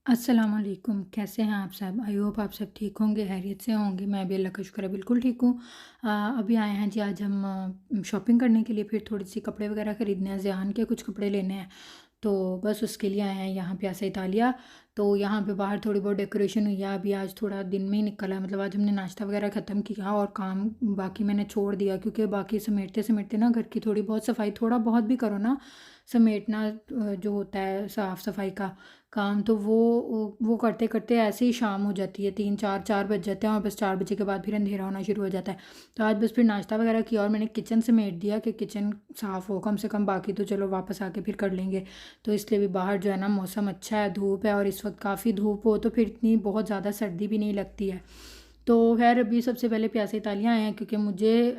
अस्सलाम वालेकुम, कैसे हैं आप सब? आई होप आप सब ठीक होंगे, खैरियत से होंगे। मैं भी अल्लाह का शुक्र है बिल्कुल ठीक हूँ। अभी आए हैं जी, आज हम शॉपिंग करने के लिए, फिर थोड़ी सी कपड़े वगैरह ख़रीदने हैं, ज़ियान के कुछ कपड़े लेने हैं। तो बस उसके लिए आए हैं यहाँ प्यासा इतालिया। तो यहाँ पे बाहर थोड़ी बहुत डेकोरेशन हुई है। अभी आज थोड़ा दिन में ही निकला है, मतलब आज हमने नाश्ता वगैरह ख़त्म किया और काम बाकी मैंने छोड़ दिया, क्योंकि बाकी समेटते समेटते ना घर की थोड़ी बहुत सफाई, थोड़ा बहुत भी करो ना समेटना, जो होता है साफ़ सफाई का काम, तो वो करते करते ऐसे ही शाम हो जाती है, 3 4 4 बज जाते हैं और बस 4 बजे के बाद फिर अंधेरा होना शुरू हो जाता है। तो आज बस फिर नाश्ता वगैरह किया और मैंने किचन समेट दिया कि किचन साफ़ हो कम से कम, बाकी तो चलो वापस आके फिर कर लेंगे। तो इसलिए भी बाहर जो है ना मौसम अच्छा है, धूप है, और इस वक्त काफ़ी धूप हो तो फिर इतनी बहुत ज़्यादा सर्दी भी नहीं लगती है। तो खैर अभी सबसे पहले प्यासे इतालियाँ आए हैं, क्योंकि मुझे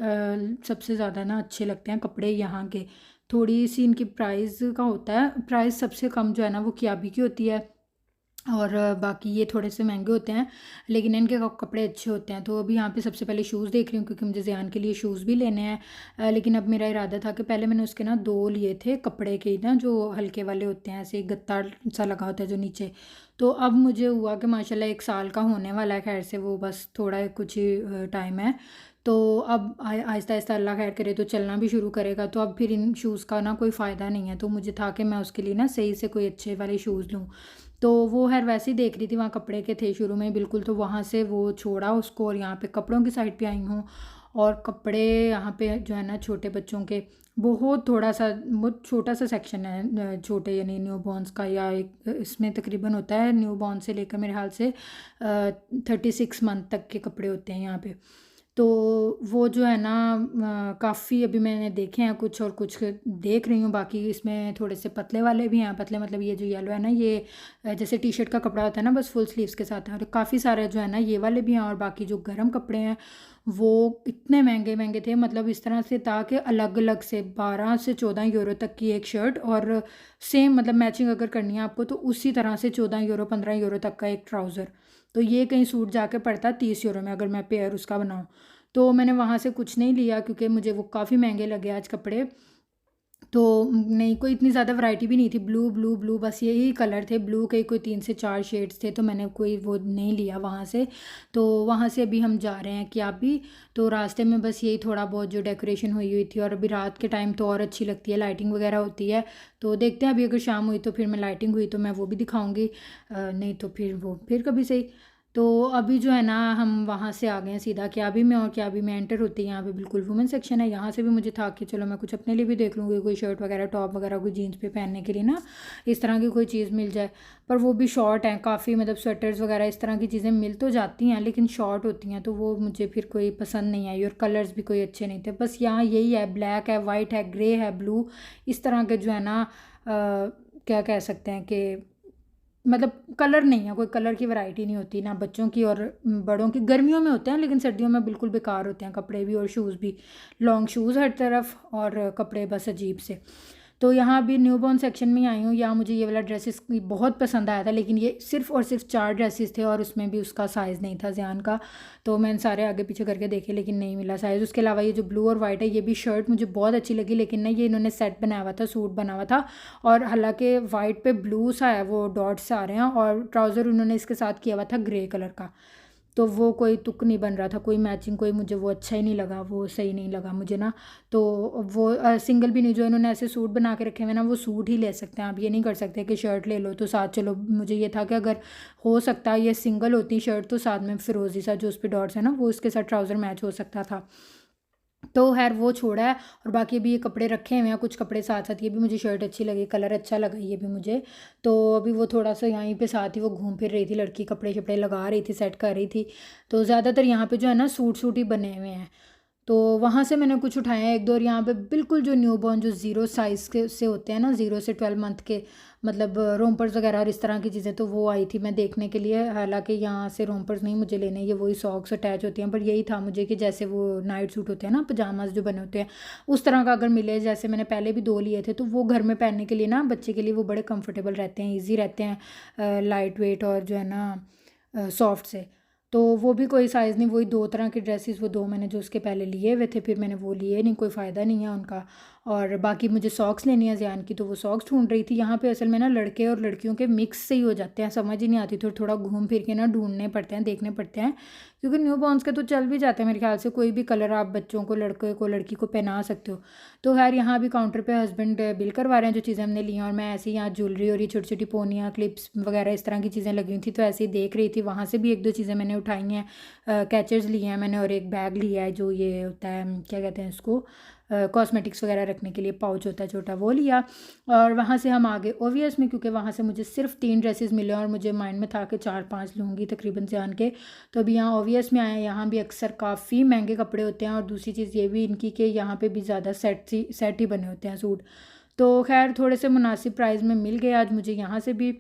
सबसे ज़्यादा ना अच्छे लगते हैं कपड़े यहाँ के। थोड़ी सी इनकी प्राइस का होता है, प्राइस सबसे कम जो है ना वो कियाबी की होती है, और बाकी ये थोड़े से महंगे होते हैं, लेकिन इनके कपड़े अच्छे होते हैं। तो अभी यहाँ पे सबसे पहले शूज़ देख रही हूँ, क्योंकि मुझे ज़ियान के लिए शूज़ भी लेने हैं। लेकिन अब मेरा इरादा था कि पहले मैंने उसके ना दो लिए थे कपड़े के ही ना, जो हल्के वाले होते हैं, ऐसे गत्ता सा लगा होता है जो नीचे। तो अब मुझे हुआ कि माशाल्लाह 1 साल का होने वाला है, खैर से वो बस थोड़ा कुछ ही टाइम है। तो अब आहिस्ता आहिस्ता अल्लाह खैर करे तो चलना भी शुरू करेगा, तो अब फिर इन शूज़ का ना कोई फ़ायदा नहीं है। तो मुझे था कि मैं उसके लिए ना सही से कोई अच्छे वाले शूज़ लूँ। तो वो खैर वैसे ही देख रही थी, वहाँ कपड़े के थे शुरू में बिल्कुल, तो वहाँ से वो छोड़ा उसको और यहाँ पे कपड़ों की साइड पे आई हूँ। और कपड़े यहाँ पे जो है ना छोटे बच्चों के, बहुत थोड़ा सा, बहुत छोटा सा सेक्शन है, छोटे यानी न्यू बॉर्न्स का, या एक इसमें तकरीबन होता है न्यू बॉर्न से लेकर मेरे ख्याल से 36 मंथ तक के कपड़े होते हैं यहाँ पे। तो वो जो है ना काफ़ी अभी मैंने देखे हैं कुछ, और कुछ देख रही हूँ, बाकी इसमें थोड़े से पतले वाले भी हैं। पतले मतलब ये जो येलो है ना, ये जैसे टी शर्ट का कपड़ा होता है ना, बस फुल स्लीव्स के साथ है, और काफ़ी सारे जो है ना ये वाले भी हैं। और बाकी जो गर्म कपड़े हैं वो इतने महंगे महंगे थे, मतलब इस तरह से था कि अलग अलग से 12 से 14 यूरो तक की एक शर्ट, और सेम मतलब मैचिंग अगर करनी है आपको तो उसी तरह से 14 यूरो 15 यूरो तक का एक ट्राउज़र। तो ये कहीं सूट जाके पड़ता 30 यूरो में, अगर मैं पेयर उसका बनाऊँ। तो मैंने वहाँ से कुछ नहीं लिया, क्योंकि मुझे वो काफ़ी महंगे लगे आज कपड़े। तो नहीं, कोई इतनी ज़्यादा वैरायटी भी नहीं थी, ब्लू ब्लू ब्लू बस यही कलर थे, ब्लू के कोई 3 से 4 शेड्स थे, तो मैंने कोई वो नहीं लिया वहाँ से। तो वहाँ से अभी हम जा रहे हैं कि आप भी, तो रास्ते में बस यही थोड़ा बहुत जो डेकोरेशन हुई हुई थी, और अभी रात के टाइम तो और अच्छी लगती है, लाइटिंग वगैरह होती है। तो देखते हैं अभी, अगर शाम हुई तो फिर मैं लाइटिंग हुई तो मैं वो भी दिखाऊंगी, नहीं तो फिर वो फिर कभी सही। तो अभी जो है ना हम वहाँ से आ गए हैं सीधा क्याबी में, और क्याबी में एंटर होते ही यहाँ पे बिल्कुल वुमेन सेक्शन है। यहाँ से भी मुझे था कि चलो मैं कुछ अपने लिए भी देख लूँगी, कोई शर्ट वगैरह टॉप वगैरह कोई जीन्स पे पहनने के लिए ना, इस तरह की कोई चीज़ मिल जाए। पर वो भी शॉर्ट हैं काफ़ी, मतलब स्वेटर्स वगैरह इस तरह की चीज़ें मिल तो जाती हैं, लेकिन शॉर्ट होती हैं, तो वो मुझे फिर कोई पसंद नहीं आई, और कलर्स भी कोई अच्छे नहीं थे। बस यहाँ यही है, ब्लैक है, वाइट है, ग्रे है, ब्लू, इस तरह के जो है ना क्या कह सकते हैं कि मतलब कलर नहीं है, कोई कलर की वैरायटी नहीं होती ना बच्चों की और बड़ों की। गर्मियों में होते हैं, लेकिन सर्दियों में बिल्कुल बेकार होते हैं कपड़े भी, और शूज़ भी, लॉन्ग शूज़ हर तरफ, और कपड़े बस अजीब से। तो यहाँ भी न्यू बॉर्न सेक्शन में आई हूँ। यहाँ मुझे ये वाला ड्रेसेस बहुत पसंद आया था, लेकिन ये सिर्फ और सिर्फ 4 ड्रेसेस थे, और उसमें भी उसका साइज़ नहीं था ज़ियान का। तो मैंने सारे आगे पीछे करके देखे, लेकिन नहीं मिला साइज़। उसके अलावा ये जो ब्लू और वाइट है, ये भी शर्ट मुझे बहुत अच्छी लगी, लेकिन ना ये इन्होंने सेट बनाया हुआ था, सूट बना हुआ था, और हालांकि वाइट पे ब्लू सा है, वो डॉट्स आ रहे हैं, और ट्राउज़र उन्होंने इसके साथ किया हुआ था ग्रे कलर का। तो वो कोई तुक नहीं बन रहा था, कोई मैचिंग, कोई मुझे वो अच्छा ही नहीं लगा, वो सही नहीं लगा मुझे ना। तो वो सिंगल भी नहीं, जो इन्होंने ऐसे सूट बना के रखे हुए ना, वो सूट ही ले सकते हैं आप, ये नहीं कर सकते कि शर्ट ले लो तो साथ चलो। मुझे ये था कि अगर हो सकता है ये सिंगल होती शर्ट, तो साथ में फिरोजी सा जो उस पर डॉट्स है ना, वो उसके साथ ट्राउज़र मैच हो सकता था। तो खैर वो छोड़ा है, और बाकी अभी ये कपड़े रखे हुए हैं, कुछ कपड़े साथ साथ, ये भी मुझे शर्ट अच्छी लगी, कलर अच्छा लगा ये भी मुझे। तो अभी वो थोड़ा सा यहीं पे साथ ही वो घूम फिर रही थी लड़की, कपड़े शपड़े लगा रही थी, सेट कर रही थी। तो ज़्यादातर यहाँ पे जो है ना सूट सूट ही बने हुए हैं। तो वहाँ से मैंने कुछ उठाए हैं एक दो, और यहाँ पे बिल्कुल जो न्यूबॉर्न जो ज़ीरो साइज़ के से होते हैं ना, 0 से 12 मंथ के, मतलब रोम्पर्स वगैरह और इस तरह की चीज़ें, तो वो आई थी मैं देखने के लिए। हालांकि यहाँ से रोम्पर्स नहीं मुझे लेने, ये वही सॉक्स अटैच होती हैं, पर यही था मुझे कि जैसे वो नाइट सूट होते हैं ना, पजामाज जो बने होते हैं, उस तरह का अगर मिले, जैसे मैंने पहले भी दो लिए थे, तो वो घर में पहनने के लिए ना, बच्चे के लिए वो बड़े कंफर्टेबल रहते हैं, ईजी रहते हैं, लाइट वेट, और जो है ना सॉफ्ट से। तो वो भी कोई साइज़ नहीं, वही दो तरह के ड्रेसेस, वो दो मैंने जो उसके पहले लिए हुए थे, फिर मैंने वो लिए नहीं, कोई फ़ायदा नहीं है उनका। और बाकी मुझे सॉक्स लेनी है ज़ियान की, तो वो सॉक्स ढूंढ रही थी। यहाँ पे असल में ना लड़के और लड़कियों के मिक्स से ही हो जाते हैं, समझ ही नहीं आती, थोड़ा थोड़ा घूम फिर के ना ढूंढने पड़ते हैं, देखने पड़ते हैं, क्योंकि न्यू बॉर्न्स के तो चल भी जाते हैं मेरे ख्याल से, कोई भी कलर आप बच्चों को, लड़के को, लड़की को पहना सकते हो। तो खैर यहाँ भी काउंटर पे हस्बैंड बिल करवा रहे हैं जो चीज़ें हमने ली हैं, और मैं ऐसे ही यहाँ ज्वेलरी और ये छोटी छोटी पोनियाँ, क्लिप्स वगैरह इस तरह की चीज़ें लगी हुई थी, तो ऐसे ही देख रही थी। वहाँ से भी एक दो चीज़ें मैंने उठाई हैं, कैचर्स लिए हैं मैंने, और एक बैग लिया है जो ये होता है, क्या कहते हैं इसको, कॉस्मेटिक्स वगैरह रखने के लिए पाउच होता है छोटा, वो लिया। और वहाँ से हम आगे ओवीएस में, क्योंकि वहाँ से मुझे सिर्फ 3 ड्रेसेस मिले और मुझे माइंड में था कि 4-5 लूँगी तकरीबन से आन के। तो अभी यहाँ ओवीएस में आए, यहाँ भी अक्सर काफ़ी महंगे कपड़े होते हैं, और दूसरी चीज़ ये भी इनकी कि यहाँ पे भी ज़्यादा सेट ही बने होते हैं सूट। तो खैर थोड़े से मुनासिब प्राइस में मिल गए आज मुझे यहाँ से भी,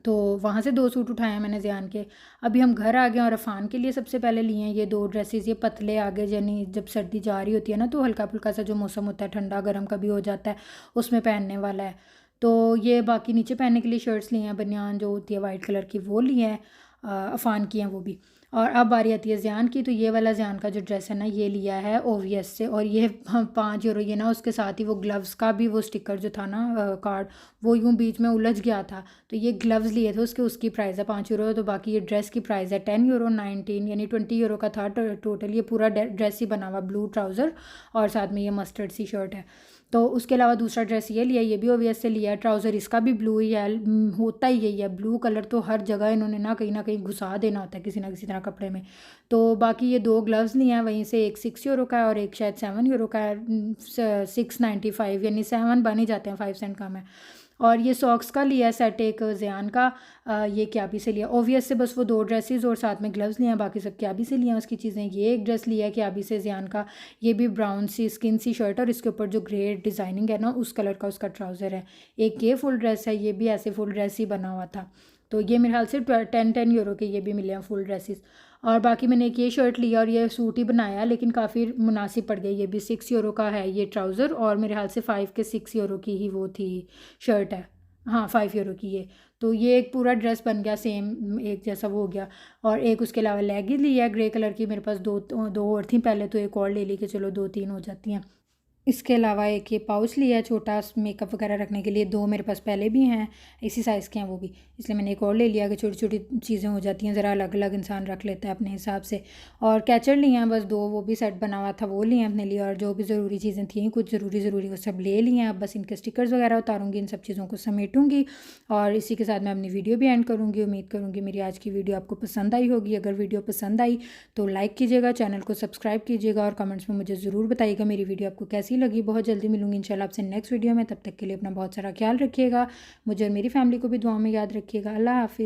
तो वहाँ से 2 सूट उठाए हैं मैंने ज़ियान के। अभी हम घर आ गए, और अफ़ान के लिए सबसे पहले लिए हैं ये 2 ड्रेसेस, ये पतले आगे, यानी जब सर्दी जा रही होती है ना, तो हल्का फुल्का सा जो मौसम होता है ठंडा गर्म कभी हो जाता है, उसमें पहनने वाला है। तो ये बाकी नीचे पहनने के लिए शर्ट्स लिए हैं, बनियान जो होती है वाइट कलर की वो लिए हैं, अफ़ान की हैं वो भी। और अब बारी आती है ज़ियान की, तो ये वाला ज़ियान का जो ड्रेस है ना, ये लिया है ओवीएस से, और ये 5 यूरो, ये ना उसके साथ ही वो ग्लव्स का भी वो स्टिकर जो था ना, कार्ड, वो यूँ बीच में उलझ गया था, तो ये ग्लव्स लिए थे उसकी प्राइस है 5 यूरो। तो बाकी ये ड्रेस की प्राइस है 10 यूरो, 19 यानी 20 यूरो का था टोटल। ये पूरा ड्रेस ही बना हुआ, ब्लू ट्राउज़र और साथ में ये मस्टर्ड सी शर्ट है। तो उसके अलावा दूसरा ड्रेस ये लिया, ये भी ओवीएस से लिया है, ट्राउज़र इसका भी ब्लू ही है, होता ही यही है ब्लू कलर, तो हर जगह इन्होंने ना कहीं घुसा देना होता है किसी ना किसी तरह कपड़े में। तो बाकी ये 2 ग्लव्स लिए हैं वहीं से, एक 6 यूरो का है और एक शायद 7 यूरो का है, 6.95 यानी 7 बन ही जाते हैं, 5 सेंट कम है। और ये सॉक्स का लिया सेट एक ज़ियान का, ये क्याबी से लिया ओवीएस से, बस वो 2 ड्रेसेस और साथ में ग्लव्स लिए हैं, बाकी सब क्याबी से लिए हैं उसकी चीज़ें। ये एक ड्रेस लिया है क्याबी से ज़ियान का, ये भी ब्राउन सी स्किन सी शर्ट, और इसके ऊपर जो ग्रे डिज़ाइनिंग है ना उस कलर का उसका ट्राउज़र है। एक ये फुल ड्रेस है, ये भी ऐसे फुल ड्रेस ही बना हुआ था, तो ये मेरे ख्याल से 10 यूरो के ये भी मिले हैं फुल ड्रेसेस। और बाकी मैंने एक ये शर्ट लिया, और ये सूट ही बनाया, लेकिन काफ़ी मुनासिब पड़ गया, ये भी 6 यूरो का है ये ट्राउज़र, और मेरे ख्याल से 5 के 6 यूरो की ही वो थी शर्ट है, हाँ 5 यूरो की ये। तो ये एक पूरा ड्रेस बन गया सेम एक जैसा वो हो गया। और एक उसके अलावा लेगिंग ली है ग्रे कलर की, मेरे पास दो और थी पहले, तो एक और ले ली कि चलो 2-3 हो जाती हैं। इसके अलावा एक ये पाउच लिया है छोटा मेकअप वगैरह रखने के लिए, 2 मेरे पास पहले भी हैं, इसी साइज़ के हैं वो भी, इसलिए मैंने एक और ले लिया कि छोटी छोटी चीज़ें हो जाती हैं, ज़रा अलग अलग इंसान रख लेता है अपने हिसाब से। और कैचर लिए हैं बस 2, वो भी सेट बना हुआ था वो लिए हैं अपने लिए, और जो भी ज़रूरी चीज़ें थी कुछ ज़रूरी वो सब ले लिए हैं। अब बस इनके स्टिकर्स वगैरह उतारूँगी, इन सब चीज़ों को समेटूँगी, और इसी के साथ मैं अपनी वीडियो भी एंड करूँगी। उम्मीद करूँगी मेरी आज की वीडियो आपको पसंद आई होगी। अगर वीडियो पसंद आई तो लाइक कीजिएगा, चैनल को सब्सक्राइब कीजिएगा, और कमेंट्स में मुझे ज़रूर बताइएगा मेरी वीडियो आपको कैसी लगी। बहुत जल्दी मिलूंगी इंशाल्लाह आपसे नेक्स्ट वीडियो में, तब तक के लिए अपना बहुत सारा ख्याल रखिएगा, मुझे और मेरी फैमिली को भी दुआ में याद रखिएगा। अल्लाह हाफिज़।